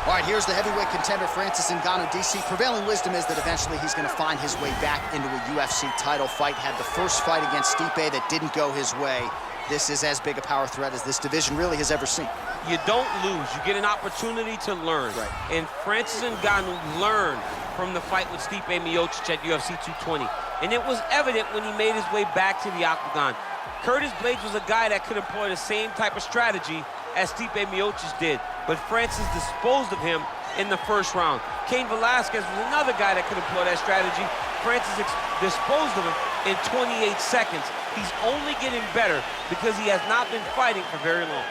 All right, here's the heavyweight contender, Francis Ngannou, DC. Prevailing wisdom is that eventually he's going to find his way back into a UFC title fight. Had the first fight against Stipe that didn't go his way. This is as big a power threat as this division really has ever seen. You don't lose. You get an opportunity to learn. Right. And Francis Ngannou learned from the fight with Stipe Miocic at UFC 220. And it was evident when he made his way back to the octagon. Curtis Blaydes was a guy that could employ the same type of strategy as Stipe Miocic did, but Francis disposed of him in the first round. Cain Velasquez was another guy that could employ that strategy. Francis disposed of him in 28 seconds. He's only getting better because he has not been fighting for very long.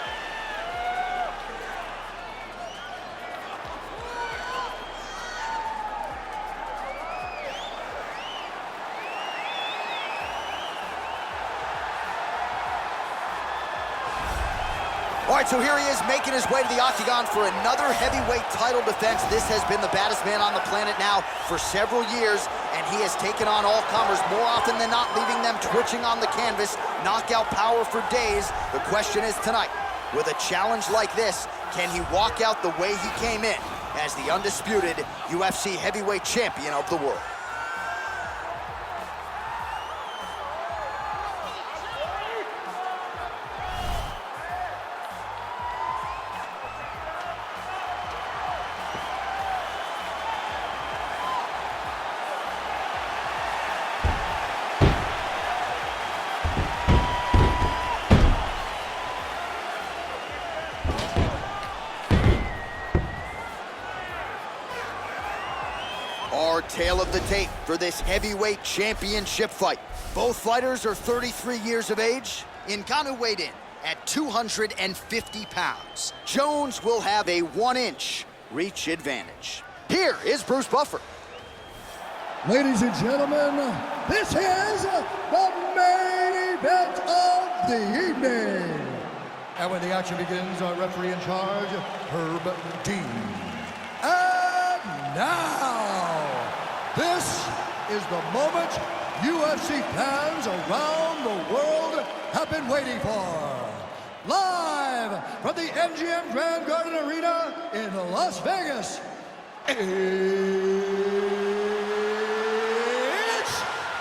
All right, so here he is making his way to the octagon for another heavyweight title defense. This has been the baddest man on the planet now for several years, and he has taken on all comers more often than not, leaving them twitching on the canvas. Knockout power for days. The question is tonight, with a challenge like this, can he walk out the way he came in as the undisputed UFC heavyweight champion of the world? Our tale of the tape for this heavyweight championship fight. Both fighters are 33 years of age. Ngannou weighed in at 250 pounds. Jones will have a 1-inch reach advantage. Here is Bruce Buffer. Ladies and gentlemen, this is the main event of the evening. And when the action begins, our referee in charge, Herb Dean. And now, this is the moment UFC fans around the world have been waiting for. Live from the MGM Grand Garden Arena in Las Vegas, it's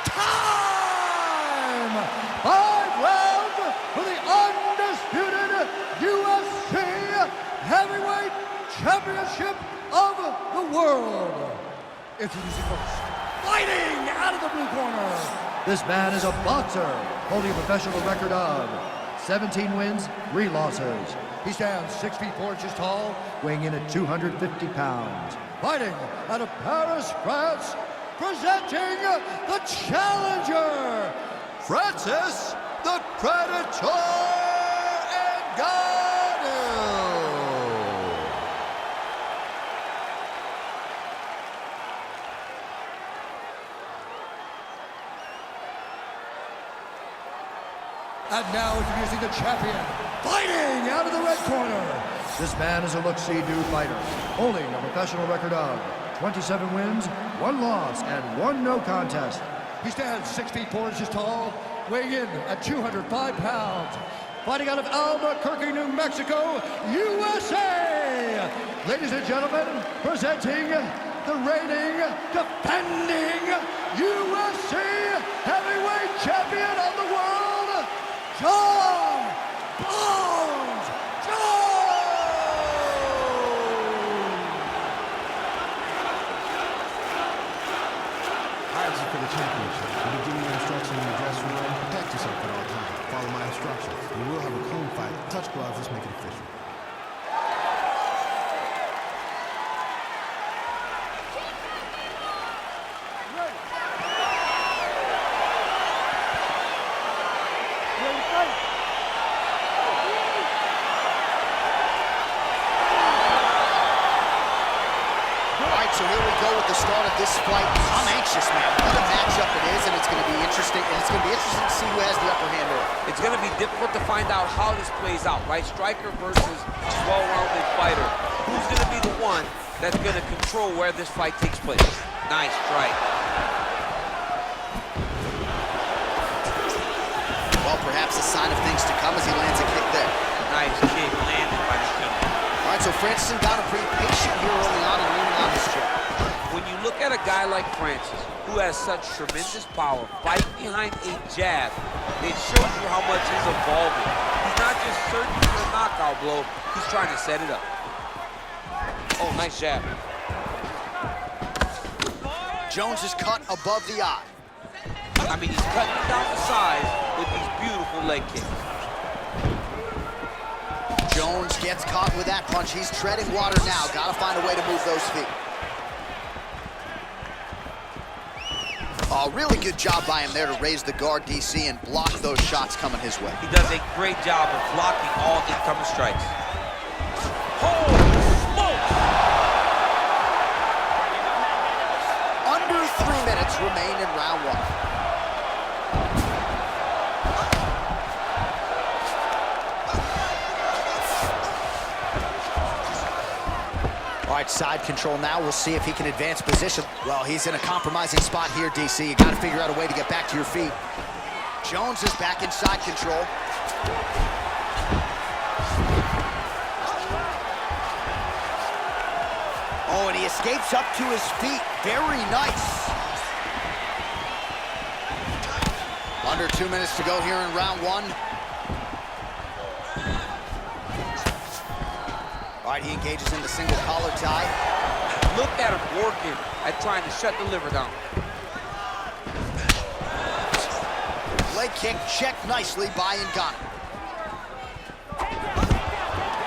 time! 5 rounds for the undisputed UFC Heavyweight Championship of the world. Introducing first, fighting out of the blue corner. This man is a boxer, holding a professional record of 17 wins, 3 losses. He stands 6 feet 4 inches tall, weighing in at 250 pounds. Fighting out of Paris, France, presenting the challenger, Francis the Predator Ngannou. And now introducing the champion, fighting out of the red corner. This man is a look-see-do fighter, holding a professional record of 27 wins, 1 loss, and 1 no contest. He stands 6 feet 4 inches tall, weighing in at 205 pounds. Fighting out of Albuquerque, New Mexico, USA. Ladies and gentlemen, presenting the reigning, defending UFC heavyweight champion of the world, John Bones Jones! Hired you for the championship. You'll be giving you instruction in the dressing room. Protect yourself at all times. Follow my instructions. We will have a clean fight. Touch gloves. Let's make it official. So here we go with the start of this fight. I'm anxious, man. What a matchup it is, and it's going to be interesting. And it's going to be interesting to see who has the upper hand early. It's going to be difficult to find out how this plays out, right? Striker versus well-rounded fighter. Who's going to be the one that's going to control where this fight takes place? Nice strike. Well, perhaps a sign of things to come as he lands a kick there. Nice kick landed by the shooter. All right, so Francis Ngannou pretty patient here early on and leaning on his jab. When you look at a guy like Francis, who has such tremendous power, fight behind a jab, it shows you how much he's evolving. He's not just searching for a knockout blow, he's trying to set it up. Oh, nice jab. Jones is cut above the eye. I mean, he's cutting down the sides with these beautiful leg kicks. Jones gets caught with that punch. He's treading water now. Got to find a way to move those feet. Oh, really good job by him there to raise the guard, DC, and block those shots coming his way. He does a great job of blocking all incoming strikes. Holy smokes! Under 3 minutes remain in round one. All right, side control now. We'll see if he can advance position. Well, he's in a compromising spot here, DC. You got to figure out a way to get back to your feet. Jones is back in side control. Oh, and he escapes up to his feet. Very nice. Under 2 minutes to go here in round one. All right, he engages in the single collar tie. Look at him working at trying to shut the liver down. Leg kick checked nicely by Ngannou.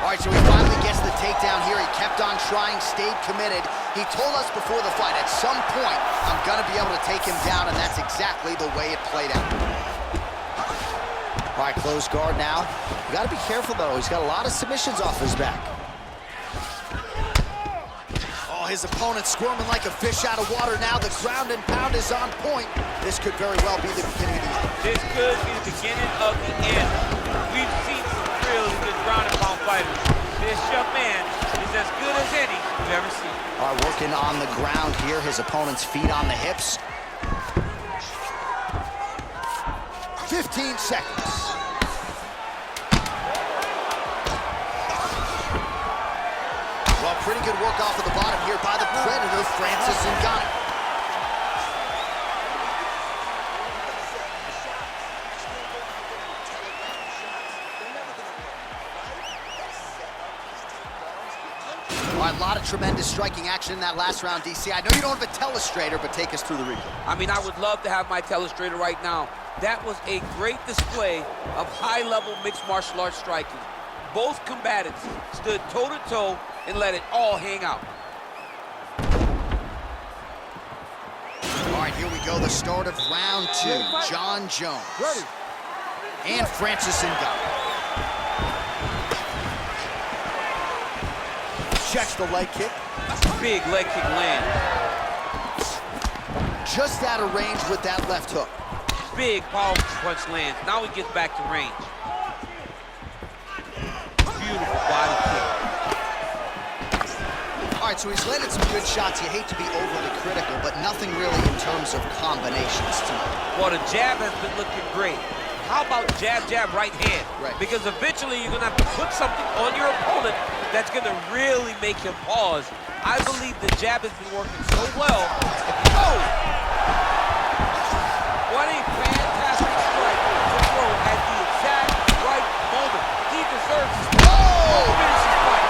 All right, so he finally gets the takedown here. He kept on trying, stayed committed. He told us before the fight, at some point, I'm gonna be able to take him down, and that's exactly the way it played out. All right, closed guard now. You gotta be careful, though. He's got a lot of submissions off his back. His opponent squirming like a fish out of water now. The ground and pound is on point. This could very well be the beginning of the end. This could be the beginning of the end. We've seen some really good ground and pound fighters. This young man is as good as any we've ever seen. All right, working on the ground here. His opponent's feet on the hips. 15 seconds. Well, pretty good work off of the bottom here by the Predator, Francis Ngannou. All right, a lot of tremendous striking action in that last round, DC. I know you don't have a telestrator, but take us through the replay. I mean, I would love to have my telestrator right now. That was a great display of high-level mixed martial arts striking. Both combatants stood toe-to-toe and let it all hang out. All right, here we go, the start of round two. Jon Jones and Francis Ngannou. Checks the leg kick. Big leg kick land. Just out of range with that left hook. Big powerful punch lands. Now he gets back to range. Beautiful body kick. All right, so he's landed some good shots. You hate to be overly critical, but nothing really in terms of combinations tonight. Well, the jab has been looking great. How about jab, jab, right hand? Right. Because eventually you're going to have to put something on your opponent that's going to really make him pause. I believe the jab has been working so well. Oh! What a fantastic strike to throw at the exact right moment. He deserves this. Oh! Finish his fight.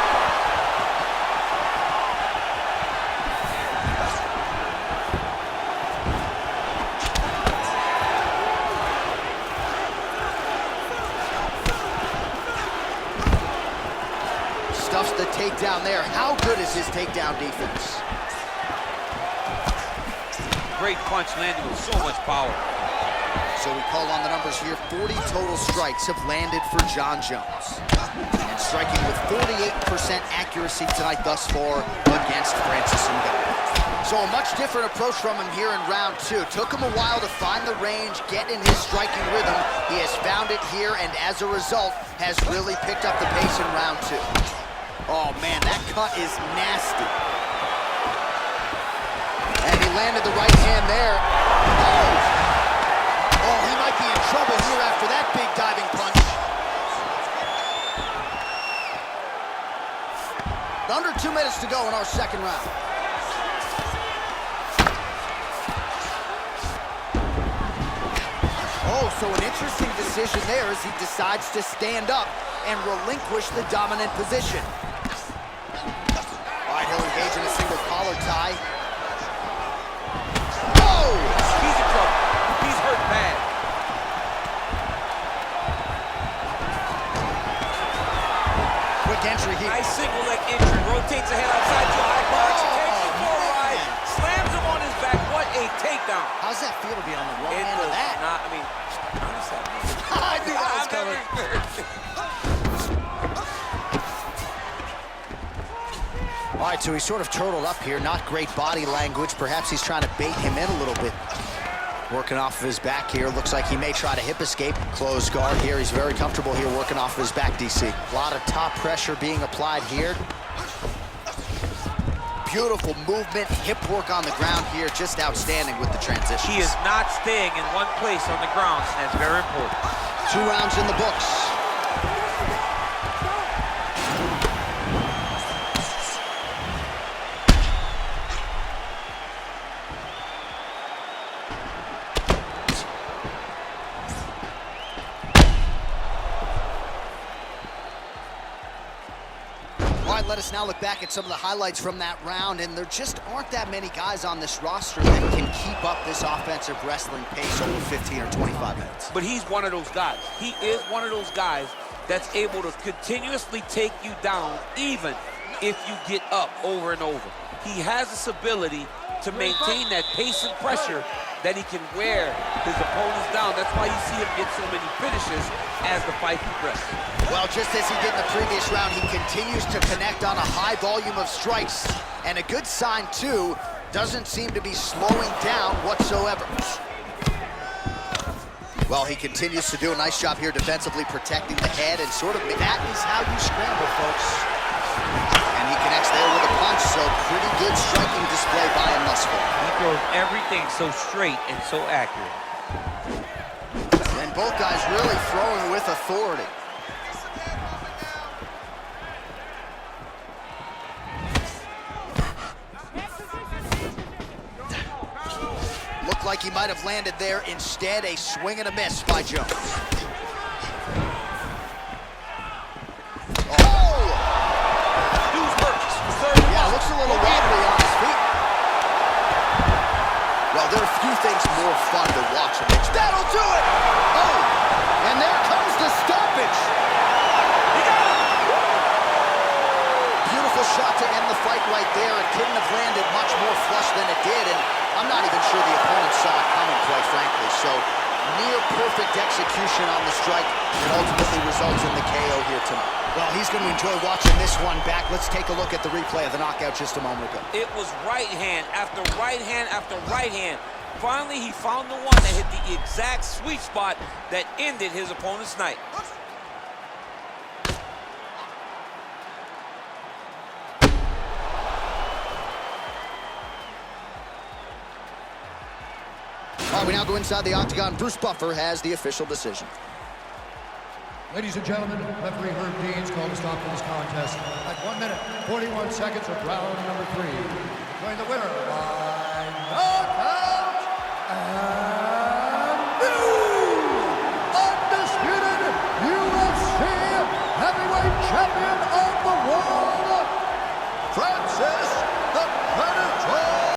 Stuffs the takedown there. How good is his takedown defense? Great punch landed with so much power. So we call on the numbers here. 40 total strikes have landed for Jon Jones. And striking with 48% accuracy tonight thus far against Francis Ngannou. So a much different approach from him here in round two. Took him a while to find the range, get in his striking rhythm. He has found it here, and as a result, has really picked up the pace in round two. Oh man, that cut is nasty. And he landed the right hand there. Oh, he might be in trouble here after that big diving punch. 2 minutes to go in our second round. Oh, so an interesting decision there as he decides to stand up and relinquish the dominant position. All right, he'll engage in a single collar tie. Oh! He's in trouble. He's hurt bad. Quick entry here. Nice single leg entry. Rotates ahead outside to high box. Takes him for a ride. Slams him on his back. What a takedown. How's that feel to be on the wrong end of that? Not, I mean, honestly, I knew that was coming. All right, so he's sort of turtled up here. Not great body language. Perhaps he's trying to bait him in a little bit. Working off of his back here. Looks like he may try to hip escape. Closed guard here. He's very comfortable here working off of his back, DC. A lot of top pressure being applied here. Beautiful movement, hip work on the ground here. Just outstanding with the transitions. He is not staying in one place on the ground, and that's very important. 2 rounds in the books. Let us now look back at some of the highlights from that round, and there just aren't that many guys on this roster that can keep up this offensive wrestling pace over 15 or 25 minutes. But he's one of those guys. He is one of those guys that's able to continuously take you down even if you get up over and over. He has this ability to maintain that pace and pressure that he can wear his opponents down. That's why you see him get so many finishes as the fight progresses. Well, just as he did in the previous round, he continues to connect on a high volume of strikes. And a good sign, too, doesn't seem to be slowing down whatsoever. Well, he continues to do a nice job here defensively protecting the head, and sort of that is how you scramble, folks. And he connects there with a punch, so pretty good striking display by him thus far. He throws everything so straight and so accurate. And both guys really throwing with authority. Looked like he might have landed there. Instead, a swing and a miss by Jones. Looks a little wobbly on his feet. Well, there are a few things more fun to watch. That'll do it! Oh, and there comes the stoppage. Beautiful shot to end the fight right there. It couldn't have landed much more flush than it did, and I'm not even sure the opponent saw it coming, quite frankly. So, near perfect execution on the strike that ultimately results in the KO here tonight. Well, he's going to enjoy watching this one back. Let's take a look at the replay of the knockout just a moment ago. It was right hand after right hand after right hand. Finally, he found the one that hit the exact sweet spot that ended his opponent's night. All right, we now go inside the octagon. Bruce Buffer has the official decision. Ladies and gentlemen, referee Herb Dean's called a stop to this contest at 1 minute, 41 seconds of round number 3. Declaring the winner by knockout and new undisputed UFC heavyweight champion of the world, Francis